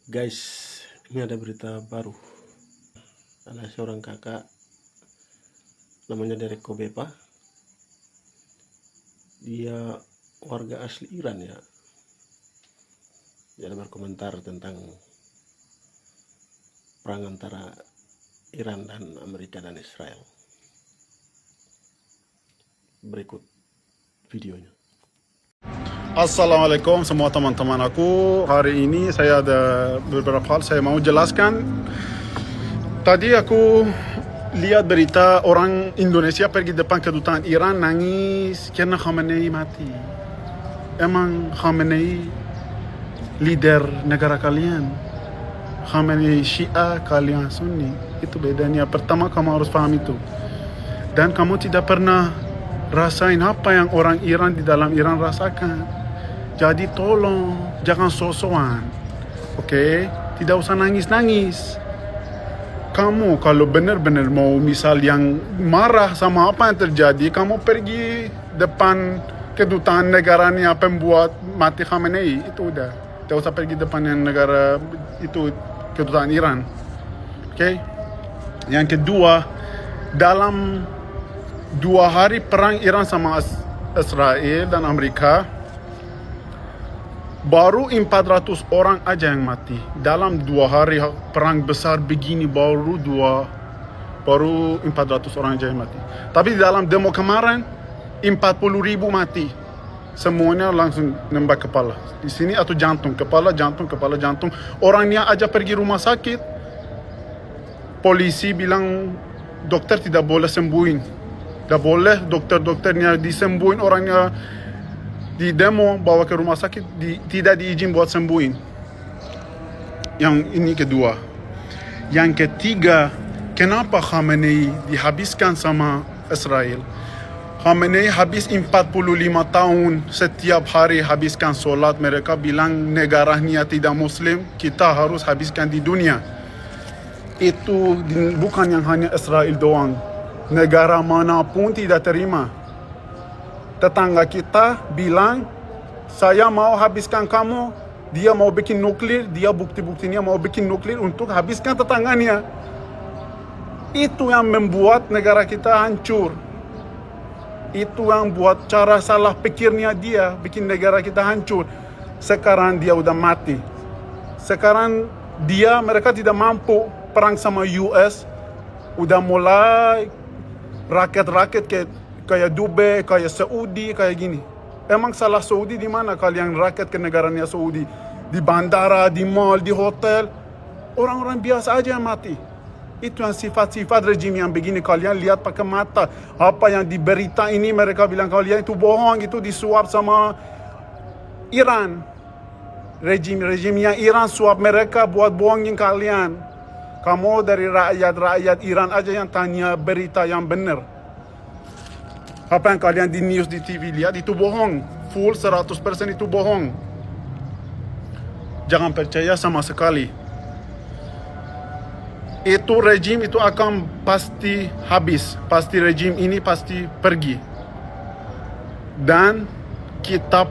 Guys, ini ada berita baru. Ada seorang kakak namanya Derek Kobepa. Dia warga asli Iran ya. Dia berkomentar tentang perang antara Iran dan Amerika dan Israel. Berikut videonya. Assalamualaikum semua teman-teman aku. Hari ini saya ada beberapa hal saya mau jelaskan. Tadi aku lihat berita orang Indonesia pergi depan kedutaan Iran nangis karena Khamenei mati. Emang Khamenei leader negara kalian? Khamenei Syiah, kalian Sunni. Itu bedanya. Pertama kamu harus paham itu. Dan kamu tidak pernah rasain apa yang orang Iran di dalam Iran rasakan. Jadi tolong jangan sok-sokan, oke? Tidak usah nangis-nangis. Kamu kalau benar-benar mau misal yang marah sama apa yang terjadi, kamu pergi depan kedutaan negaranya pembuat mati Khamenei, itu udah. Tidak usah pergi depan yang negara itu kedutaan Iran, oke? Yang kedua, dalam 2 hari perang Iran sama Israel dan Amerika, baru 400 orang aja yang mati. Dalam 2 hari perang besar begini baru 400 orang aja yang mati. Tapi dalam demo kemarin 40.000 mati. Semuanya langsung nembak kepala. Di sini atau jantung, kepala jantung. Orangnya aja pergi rumah sakit. Polisi bilang dokter tidak boleh sembuhin. Tidak boleh dokternya disembuhin orangnya. Di demo bawa ke rumah sakit tidak diizin buat sembuhin. Yang ini kedua. Yang ketiga, kenapa Khamenei dihabiskan sama Israel? Khamenei habis 45 tahun setiap hari habiskan solat. Mereka bilang negaranya tidak muslim, kita harus habiskan di dunia. Itu bukan yang hanya Israel doang. Negara manapun tidak terima. Tetangga kita bilang, saya mau habiskan kamu. Dia mau bikin nuklir, dia bukti-buktinya mau bikin nuklir untuk habiskan tetangganya. Itu yang membuat negara kita hancur. Itu yang buat cara salah pikirnya dia, bikin negara kita hancur. Sekarang dia udah mati. Sekarang mereka tidak mampu perang sama US. Udah mulai raket-raket kayak Dubai, kayak Saudi, kayak gini. Emang salah Saudi di mana kalian raket ke negaranya Saudi? Di bandara, di mall, di hotel. Orang-orang biasa aja yang mati. Itu yang sifat-sifat rejim yang begini. Kalian lihat pakai mata. Apa yang di berita ini mereka bilang kalian itu bohong, itu disuap sama Iran. Rejimnya Iran suap mereka buat bohongin kalian. Kamu dari rakyat Iran aja yang tanya berita yang benar. Apa yang kalian di news, di TV lihat itu bohong. Full 100% itu bohong. Jangan percaya sama sekali. Itu rejim itu akan pasti habis. Pasti rejim ini pasti pergi. Dan kita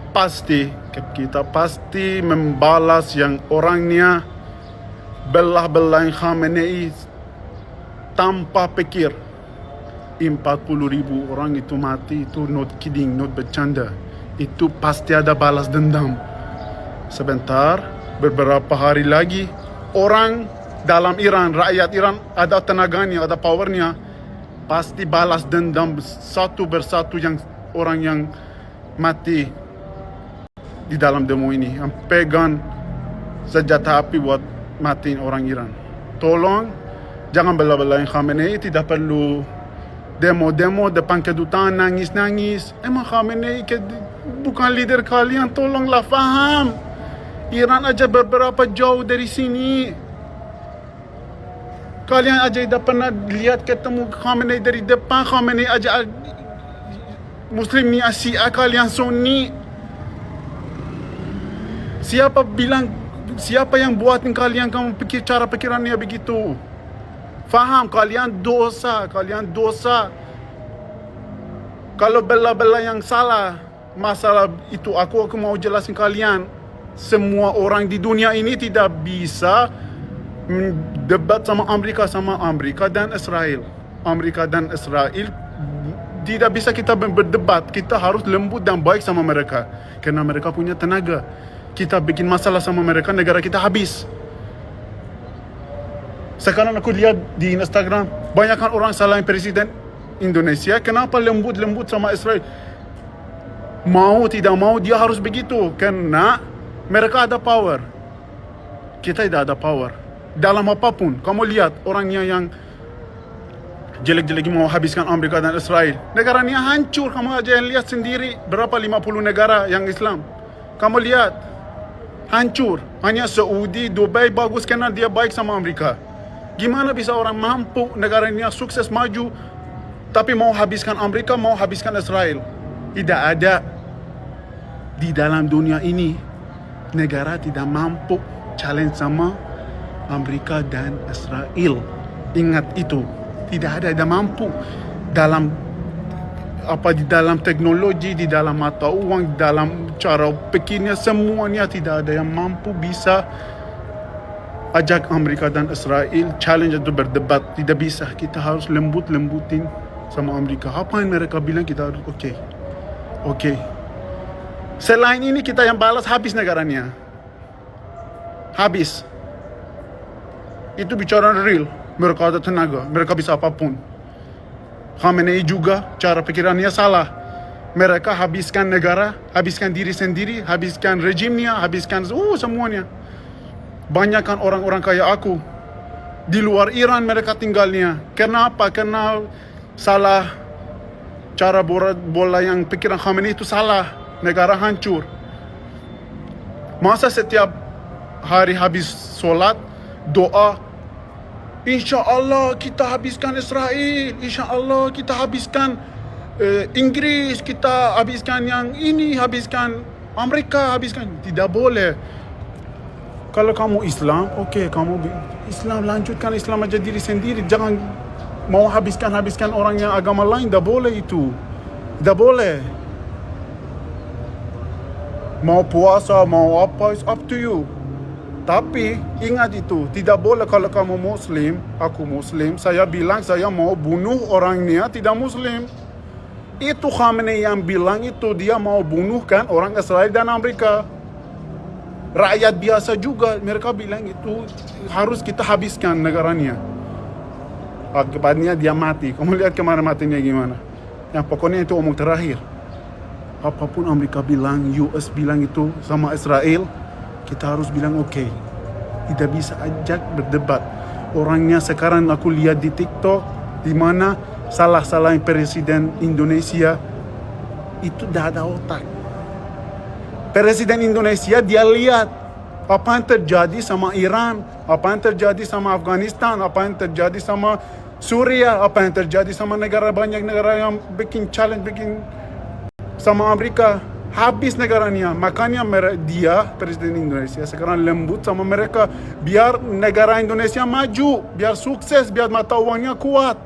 pasti membalas yang orangnya belah-belahin Khamenei tanpa pikir. 40.000 orang itu mati, itu not kidding, not bercanda. Itu pasti ada balas dendam. Sebentar, beberapa hari lagi, orang dalam Iran, rakyat Iran ada tenaganya, ada powernya, pasti balas dendam satu persatu yang orang yang mati di dalam demo ini, yang pegang senjata api buat matiin orang Iran. Tolong, jangan bela-belain Khamenei, tidak perlu demo depan kedutaan nangis. Emang Khamenei bukan leader kalian, tolonglah faham. Iran aja beberapa jauh dari sini. Kalian aja tidak pernah lihat ketemu Khamenei dari depan. Khamenei aja Muslimnya Syiah, kalian Sunni. Siapa yang buatin kalian kamu pikir cara pikirannya begitu? Faham, kalian dosa. Kalau bela-bela yang salah, masalah itu aku mau jelasin kalian. semua orang di dunia ini tidak bisa debat sama Amerika dan Israel. Amerika dan Israel tidak bisa kita berdebat. Kita harus lembut dan baik sama mereka karena mereka punya tenaga. Kita bikin masalah sama mereka, negara kita habis. Sekarang aku lihat di Instagram banyakkan orang salahin presiden Indonesia. Kenapa lembut-lembut sama Israel? Mau tidak mau dia harus begitu karena mereka ada power. Kita tidak ada power. Dalam apapun, kamu lihat orangnya yang jelek-jelek mau habiskan Amerika dan Israel. Negaranya hancur, kamu aja yang lihat sendiri. Berapa 50 negara yang Islam. Kamu lihat, hancur. Hanya Saudi, Dubai bagus karena dia baik sama Amerika. Gimana bisa orang mampu negaranya sukses maju, tapi mau habiskan Amerika, mau habiskan Israel? Tidak ada di dalam dunia ini negara tidak mampu challenge sama Amerika dan Israel. Ingat itu, tidak ada mampu dalam di dalam teknologi, di dalam mata uang, dalam cara pikirnya, semuanya tidak ada yang mampu bisa ajak Amerika dan Israel challenge atau berdebat. Tidak bisa. Kita harus lembutin sama Amerika. Apa yang mereka bilang kita harus oke. Selain ini kita yang balas habis negaranya. Habis. Itu bicara real. Mereka ada tenaga. Mereka bisa apapun. Khamenei juga cara pikirannya salah. Mereka habiskan negara, habiskan diri sendiri, habiskan rejimnya, habiskan semuanya. Banyakkan orang-orang kayak aku. Di luar Iran mereka tinggalnya. Kenapa? Karena salah cara bola yang pikiran Khamenei itu salah. Negara hancur. Masa setiap hari habis sholat, doa, insya Allah kita habiskan Israel, insya Allah kita habiskan Inggris, kita habiskan yang ini, habiskan Amerika, habiskan. Tidak boleh. Kalau kamu Islam, kamu Islam, lanjutkan Islam aja diri sendiri. Jangan mau habiskan orang yang agama lain. Tidak boleh itu. Tidak boleh. Mau puasa, mau apa, it's up to you. Tapi ingat itu, tidak boleh kalau kamu Muslim, aku Muslim, saya bilang saya mau bunuh orangnya tidak Muslim. Itu Khamenei yang bilang itu, dia mau bunuhkan orang Israel dan Amerika. Rakyat biasa juga, mereka bilang itu harus kita habiskan negaranya. Akibatnya dia mati. Kamu lihat kemarin matinya gimana. Yang pokoknya itu omong terakhir. Apapun Amerika bilang, US bilang itu sama Israel, kita harus bilang oke. Tidak bisa ajak berdebat. Orangnya sekarang aku lihat di TikTok, di mana salah-salahin presiden Indonesia itu tidak ada otak. Presiden Indonesia dia lihat apa yang terjadi sama Iran, apa yang terjadi sama Afghanistan, apa yang terjadi sama Suriah, apa yang terjadi sama banyak negara yang bikin challenge, bikin sama Amerika. Habis negaranya. Makanya dia presiden Indonesia sekarang lembut sama mereka biar negara Indonesia maju, biar sukses, biar mata uangnya kuat.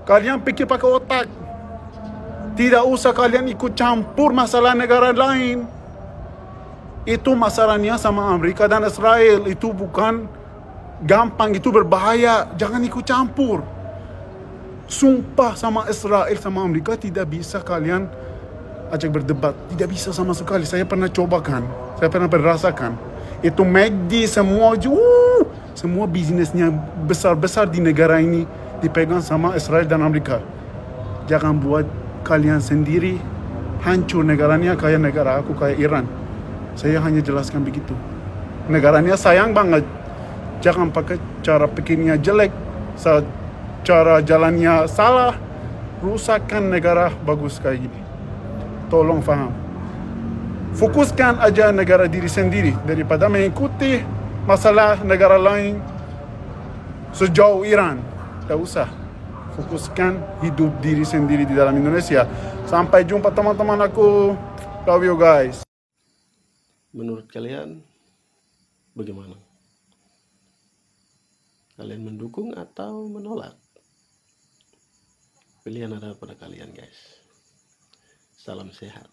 Kalian pikir pakai otak. Tidak usah kalian ikut campur masalah negara lain. Itu masalahnya sama Amerika dan Israel. Itu bukan gampang, itu berbahaya. Jangan ikut campur. Sumpah sama Israel, sama Amerika tidak bisa kalian ajak berdebat. Tidak bisa sama sekali. Saya pernah cobakan. Saya pernah merasakan. Itu McD semua bisnisnya besar-besar di negara ini dipegang sama Israel dan Amerika. Jangan buat kalian sendiri hancur negaranya kayak negara aku, kayak Iran. Saya hanya jelaskan begitu. Negaranya sayang banget. Jangan pakai cara pikirnya jelek, cara jalannya salah, rusakkan negara bagus kayak gini. Tolong faham. Fokuskan aja negara diri sendiri daripada mengikuti masalah negara lain sejauh Iran. Tak usah. Fokuskan hidup diri sendiri di dalam Indonesia. Sampai jumpa teman-teman aku. Love you guys. Menurut kalian bagaimana? Kalian mendukung atau menolak? Pilihan ada pada kalian guys. Salam sehat.